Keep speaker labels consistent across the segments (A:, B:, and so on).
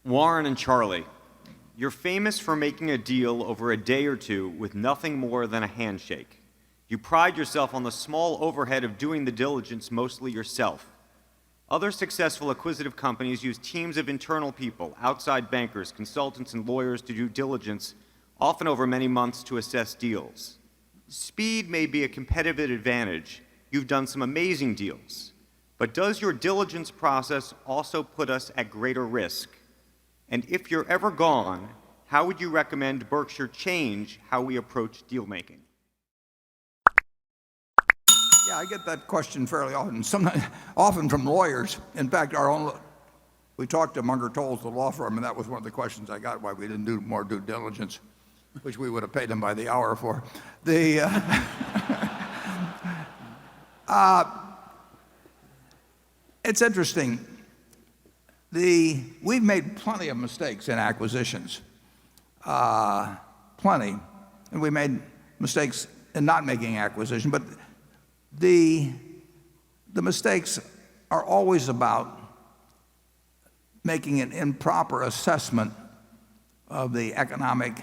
A: Warren and Charlie, you're famous for making a deal over a day or two with nothing more than a handshake. You pride yourself on the small overhead of doing the diligence mostly yourself. Other successful acquisitive companies use teams of internal people, outside bankers, consultants, and lawyers to do diligence, often over many months to assess deals. Speed may be a competitive advantage. You've done some amazing deals. But does your diligence process also put us at greater risk? And if you're ever gone, how would you recommend Berkshire change how we approach deal making?
B: Yeah, I get that question fairly often, often from lawyers. In fact, we talked to Munger, the law firm, and that was one of the questions I got, why we didn't do more due diligence, which we would have paid them by the hour for. It's interesting. We've made plenty of mistakes in acquisitions, plenty, and we made mistakes in not making acquisition. But the mistakes are always about making an improper assessment of the economic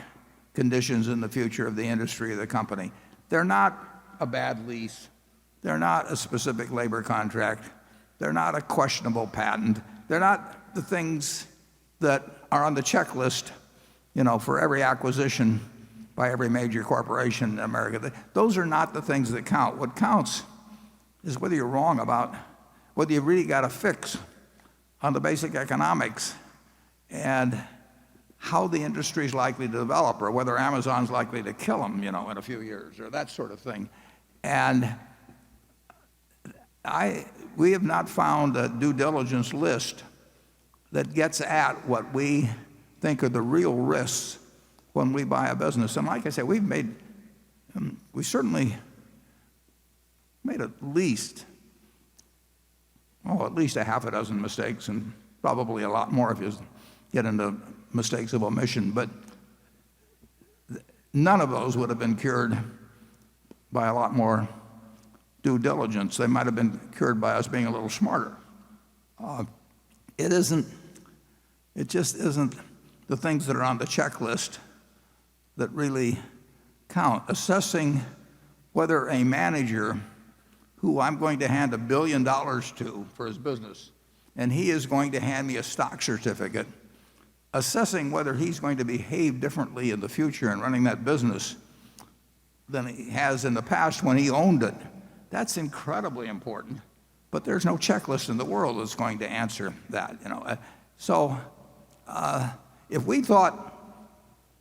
B: conditions in the future of the industry or the company. They're not a bad lease. They're not a specific labor contract. They're not a questionable patent. They're not the things that are on the checklist, for every acquisition by every major corporation in America. Those are not the things that count. What counts is whether you're wrong about whether you really got a fix on the basic economics and how the industry is likely to develop, or whether Amazon's likely to kill them, in a few years, or that sort of thing. And we have not found a due diligence list that gets at what we think are the real risks when we buy a business. And like I said, we certainly made at least a half a dozen mistakes, and probably a lot more if you get into mistakes of omission. But none of those would have been cured by a lot more due diligence. They might have been cured by us being a little smarter. It just isn't the things that are on the checklist that really count. Assessing whether a manager who I'm going to hand $1 billion to for his business, and he is going to hand me a stock certificate, assessing whether he's going to behave differently in the future in running that business than he has in the past when he owned it, that's incredibly important. But there's no checklist in the world that's going to answer that. So if we thought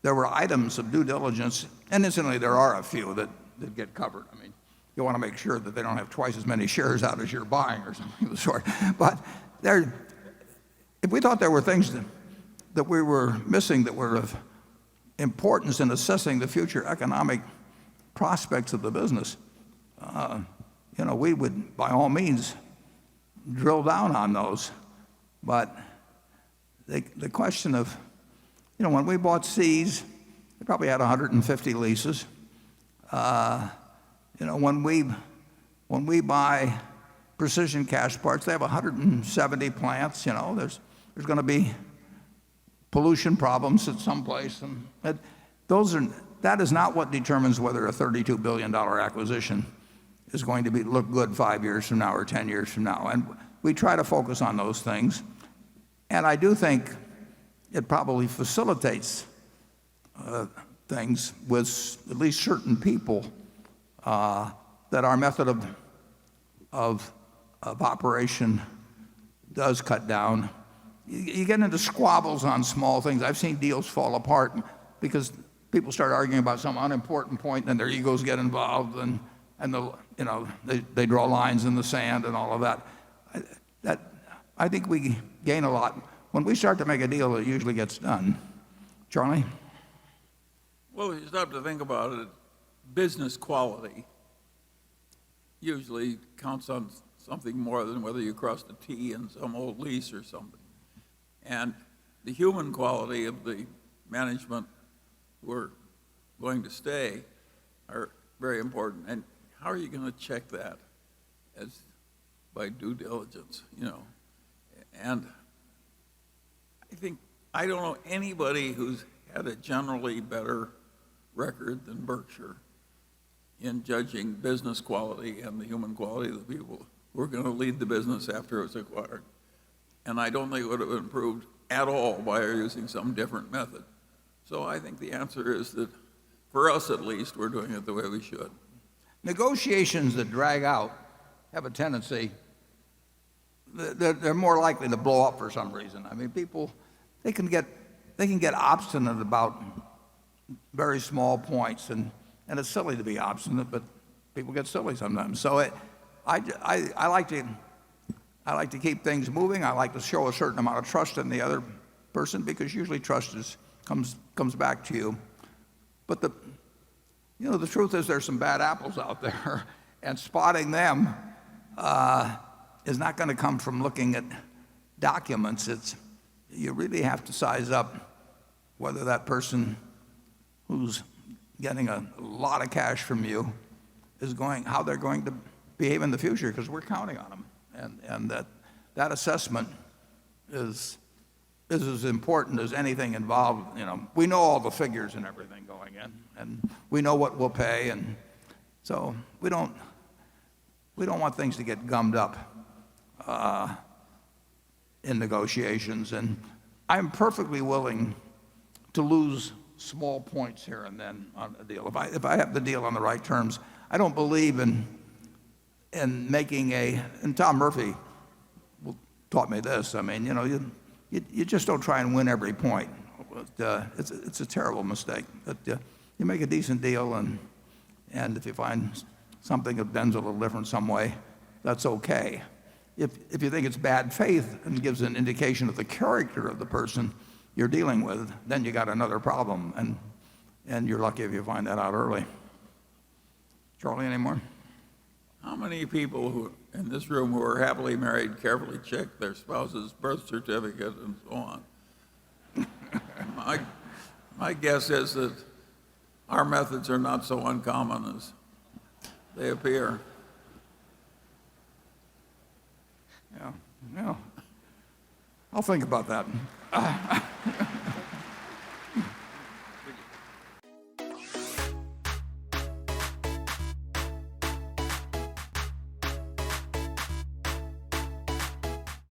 B: there were items of due diligence, and incidentally there are a few that get covered. I mean, you want to make sure that they don't have twice as many shares out as you're buying or something of the sort. But if we thought there were things that we were missing that were of importance in assessing the future economic prospects of the business, we would by all means drill down on those. But the question of, when we bought Seas, they probably had 150 leases. When we buy Precision Castparts, they have 170 plants. There's going to be pollution problems at some place, and that is not what determines whether a $32 billion acquisition is going to look good 5 years from now or 10 years from now. And we try to focus on those things. And I do think it probably facilitates things with at least certain people that our method of operation does cut down. You get into squabbles on small things. I've seen deals fall apart because people start arguing about some unimportant point, and their egos get involved, and they draw lines in the sand and all of that. I think we gain a lot. When we start to make a deal, it usually gets done. Charlie?
C: Well, you stop to think about it, business quality usually counts on something more than whether you crossed a T in some old lease or something. And the human quality of the management who are going to stay are very important. And how are you going to check that by due diligence, And I think I don't know anybody who's had a generally better record than Berkshire in judging business quality and the human quality of the people who are going to lead the business after it's acquired. And I don't think it would have improved at all by using some different method. So I think the answer is that, for us at least, we're doing it the way we should.
B: Negotiations that drag out have a tendency, they're more likely to blow up for some reason. I mean, people, they can get obstinate about very small points, and it's silly to be obstinate, but people get silly sometimes. So I like to keep things moving. I like to show a certain amount of trust in the other person, because usually trust comes back to you. But the truth is, there's some bad apples out there, and spotting them is not going to come from looking at documents. You really have to size up whether that person who's getting a lot of cash from you how they're going to behave in the future, because we're counting on them, and that assessment is as important as anything involved. We know all the figures and everything going in, and we know what we'll pay, and so we don't want things to get gummed up in negotiations. And I'm perfectly willing to lose small points here and then on a deal if I have the deal on the right terms. I don't believe in making and Tom Murphy taught me this. I mean, you just don't try and win every point. It's a terrible mistake. But you make a decent deal, and if you find something that bends a little different some way, that's okay. If you think it's bad faith and gives an indication of the character of the person you're dealing with, then you got another problem, and you're lucky if you find that out early. Charlie, any more?
C: How many people who in this room who are happily married carefully check their spouse's birth certificate and so on? My guess is that our methods are not so uncommon as they appear.
B: Yeah. I'll think about that.